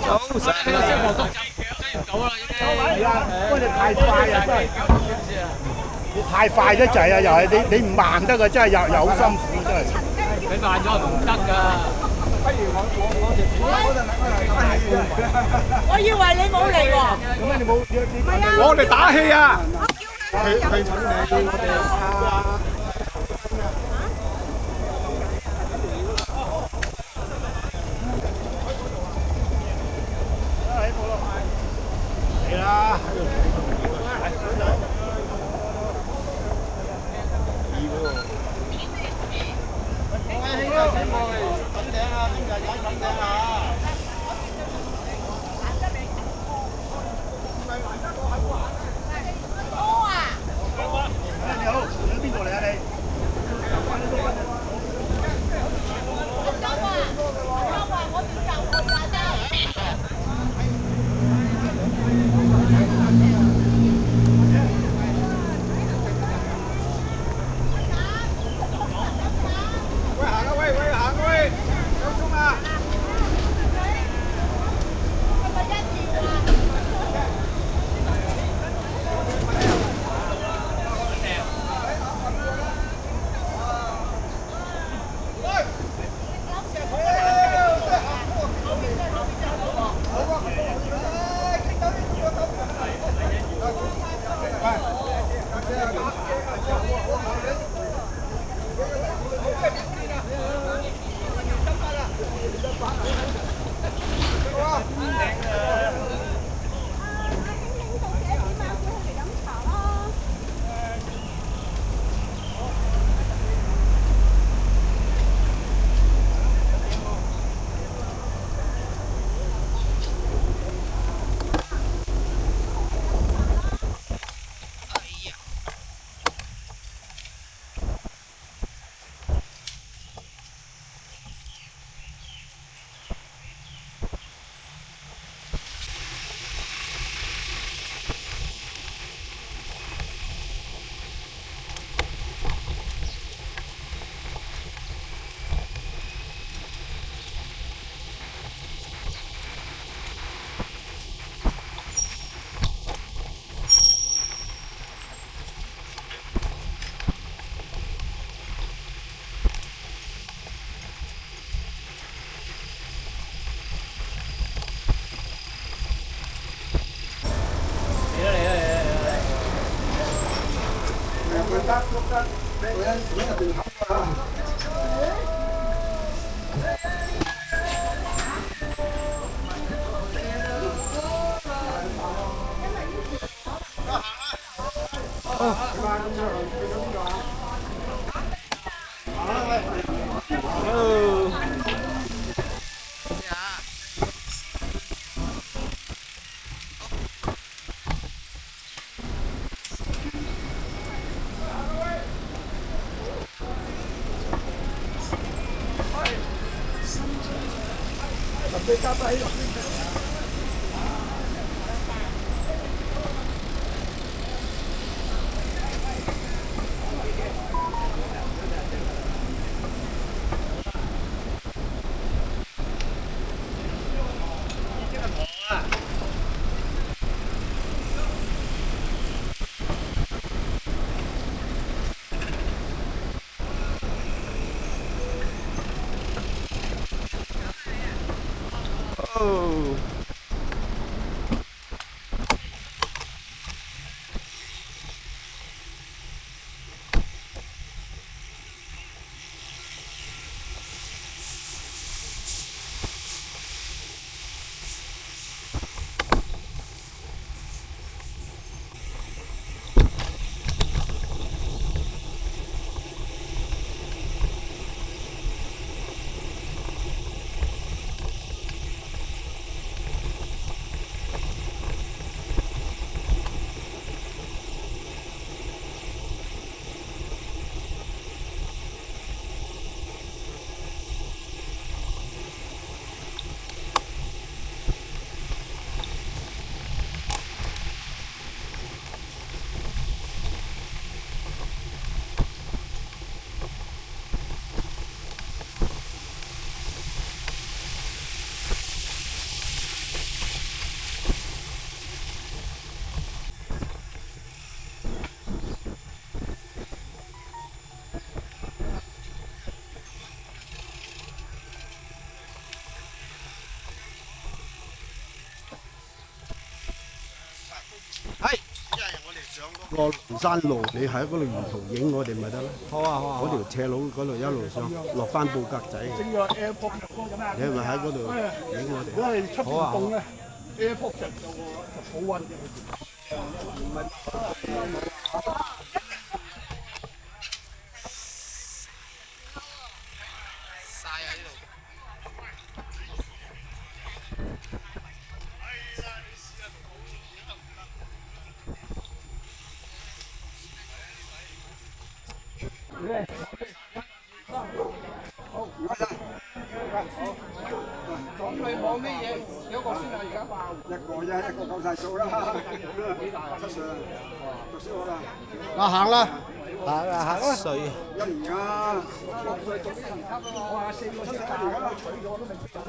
早上呢個消防局追唔到啦，已經。係啊，不過你太快啊，真係。你太快得滯啊！又係你唔慢得㗎，真係又好辛苦真係。你慢咗唔得㗎。不如我以為你冇嚟喎。咁你冇係啊。我哋打氣啊！去診你，我哋。嚟啦！你好，你喺邊度嚟啊你？個龍山路，你喺嗰度沿途影我哋咪得咯。好啊好啊。嗰條斜路嗰度一路上落翻布格仔，整個 AirPod 你咪喺嗰度影我哋。如果係出邊凍咧，AirPod 就好溫。你冇咩嘢？幾個先啊？而家一個啫，一個夠晒數啦。七歲啦，讀書好啦。嗱行啦，行啦。歲一年啊，6歲讀4年級啊嘛。我話4個7歲而家取咗都未取到。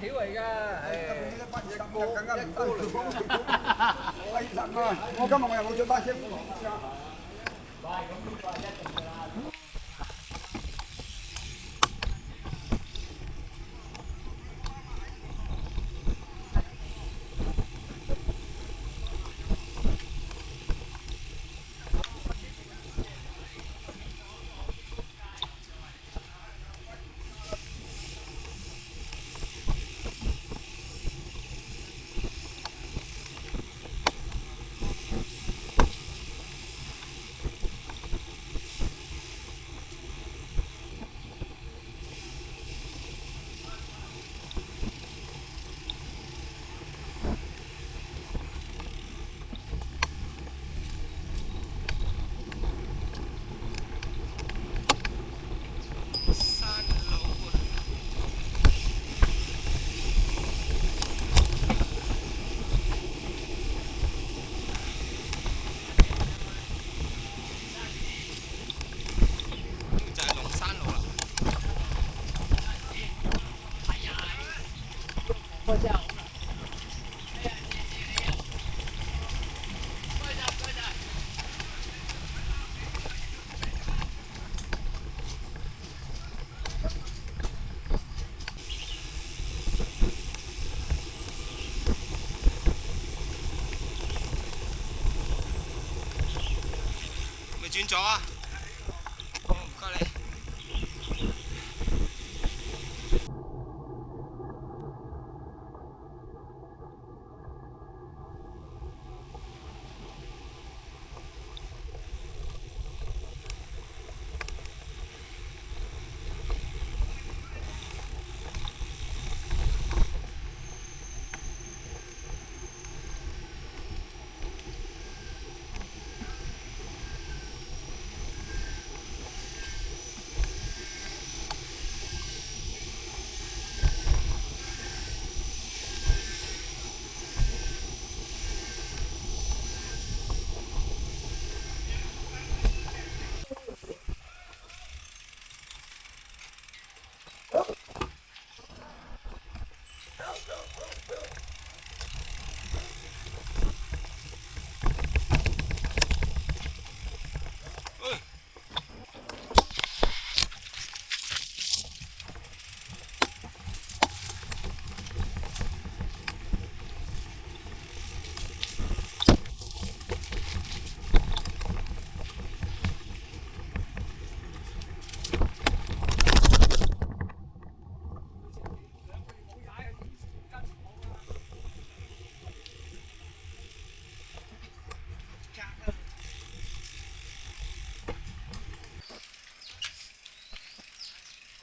條嚟㗎，更加唔得。我今日我又冇着單車褲。轉咗啊！好，唔該你。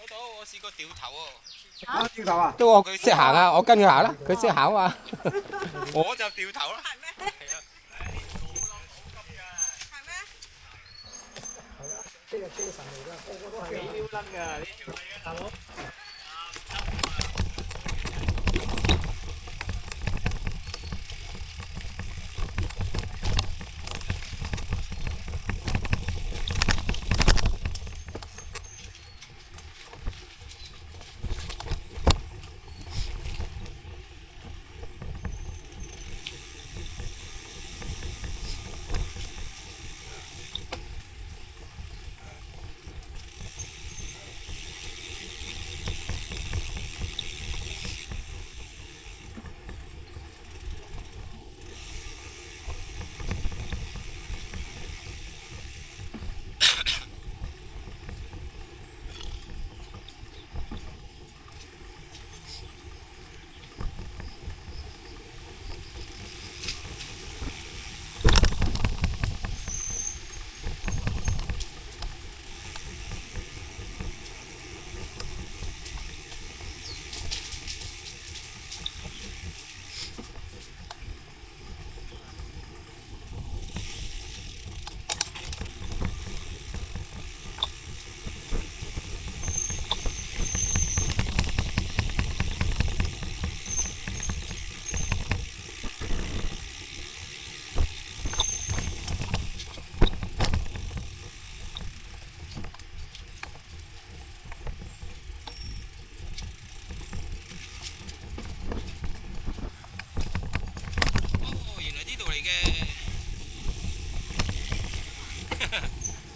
嗰度我試過掉頭喎。啊，掉頭啊！都我佢識行啊，我跟佢行啦，佢識行啊嘛。我就掉頭啦。係咩？係啊。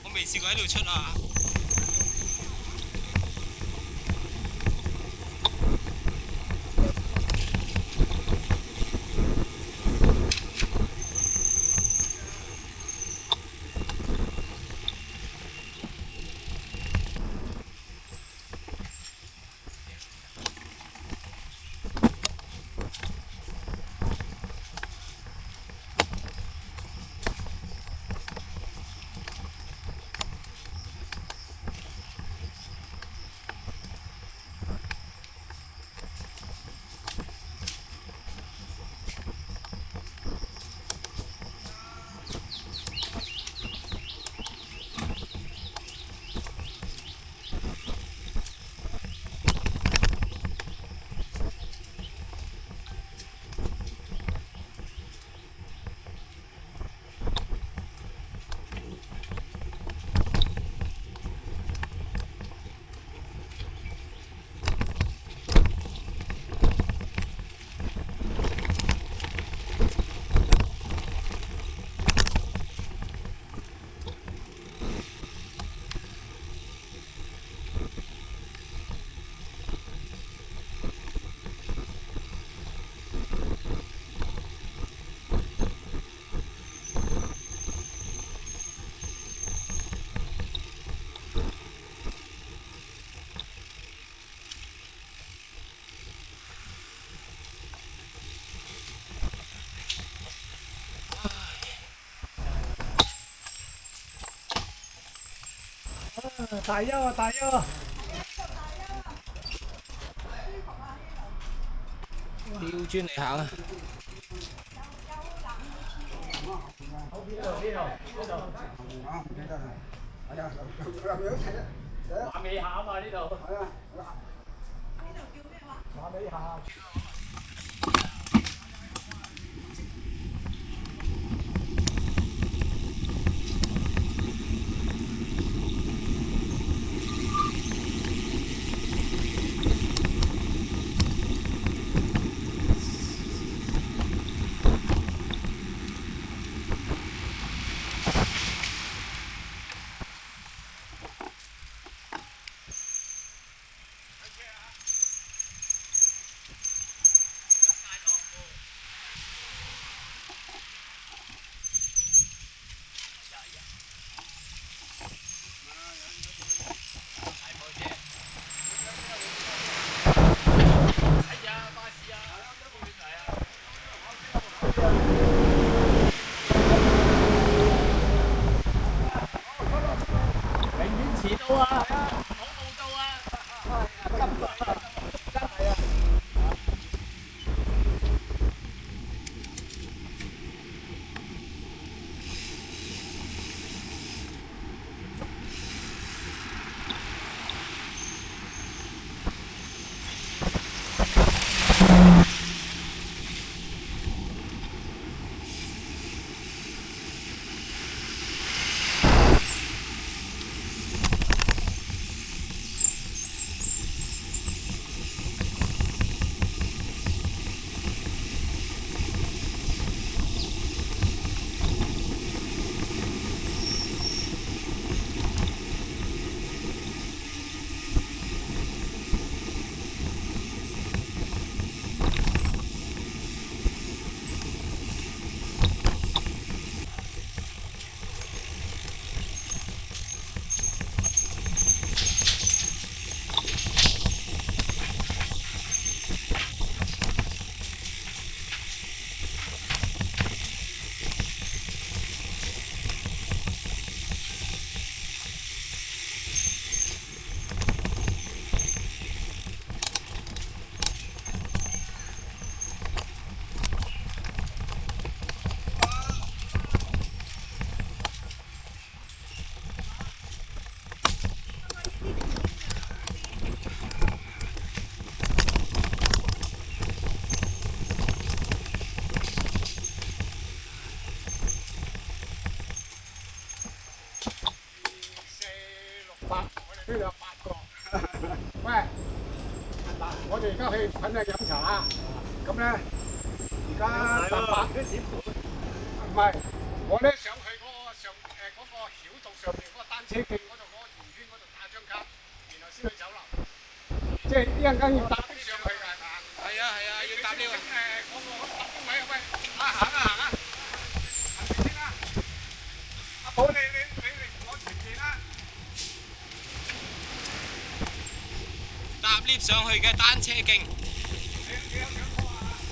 我未試過喺度出啊！大優啊，大優啊！調轉嚟行啊！啊，唔記得啦。係啊，入去睇啊。馬尾下啊嘛呢度。係啊。呢度叫咩話？馬尾下。而家去揾下飲茶，咁咧而家18點半，唔係我咧想去嗰個嗰個曉道上面嗰個單車徑嗰度嗰個圓圈嗰度打張卡，然後先去酒樓。即係一陣間要搭的上去㗎，係嘛？係啊，要搭呢個。嗰個搭邊位啊？喂，行啊！行先啦。阿寶，你嚟我前面啦。搭 lift 上去嘅單車徑，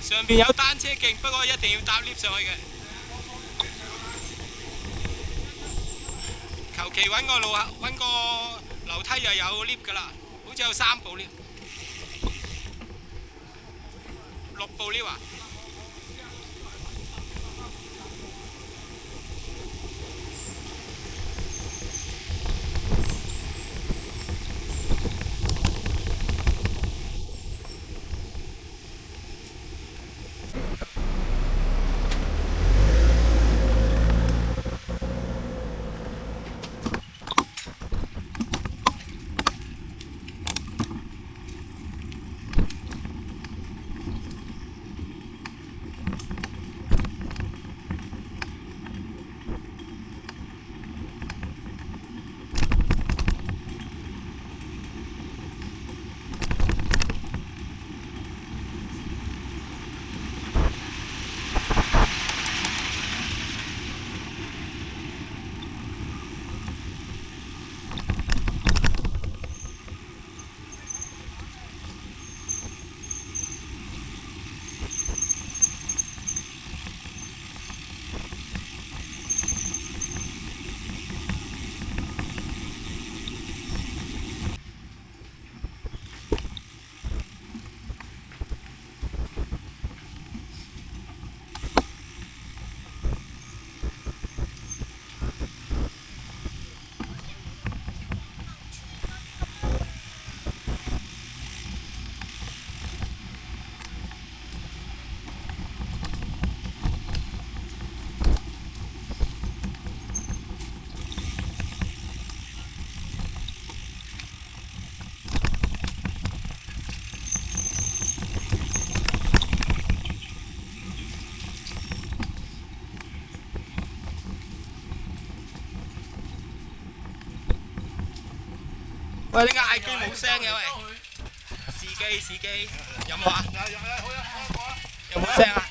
上邊有單車徑，不過一定要搭 lift 上去嘅。求其揾個樓梯就有 lift 㗎啦，好似有3部 lift， 6部 lift 啊！喂，點解嗌機冇聲嘅喂？司機，有冇啊？有冇聲啊？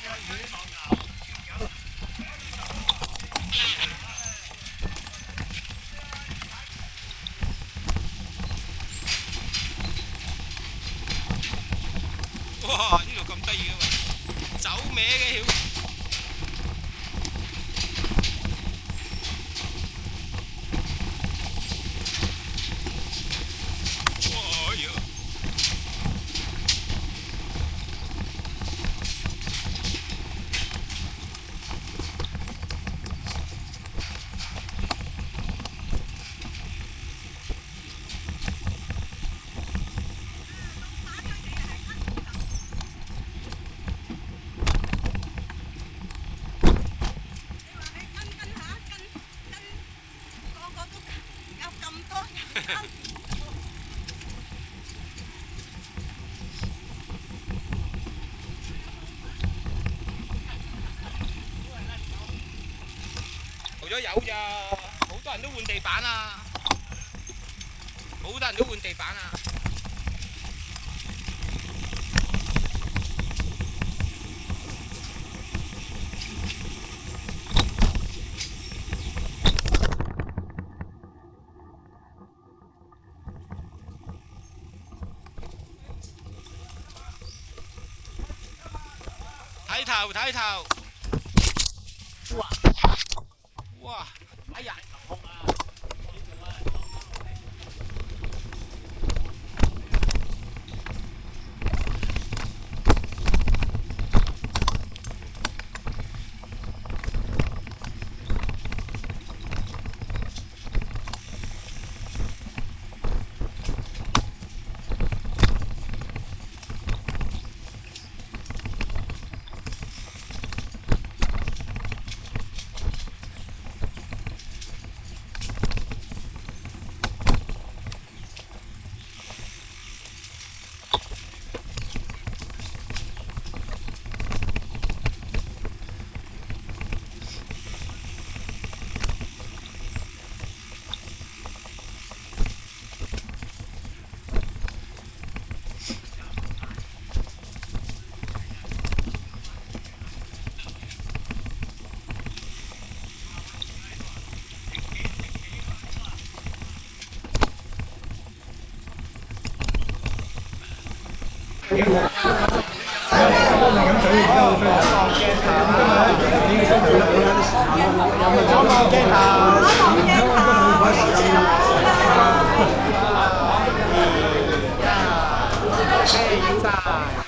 哇！呢度咁得意嘅喂，走歪嘅曉。塗咗油咋，好多人都換地板啊，好多人都換地板啊。睇頭，哇！哎呀！影晒。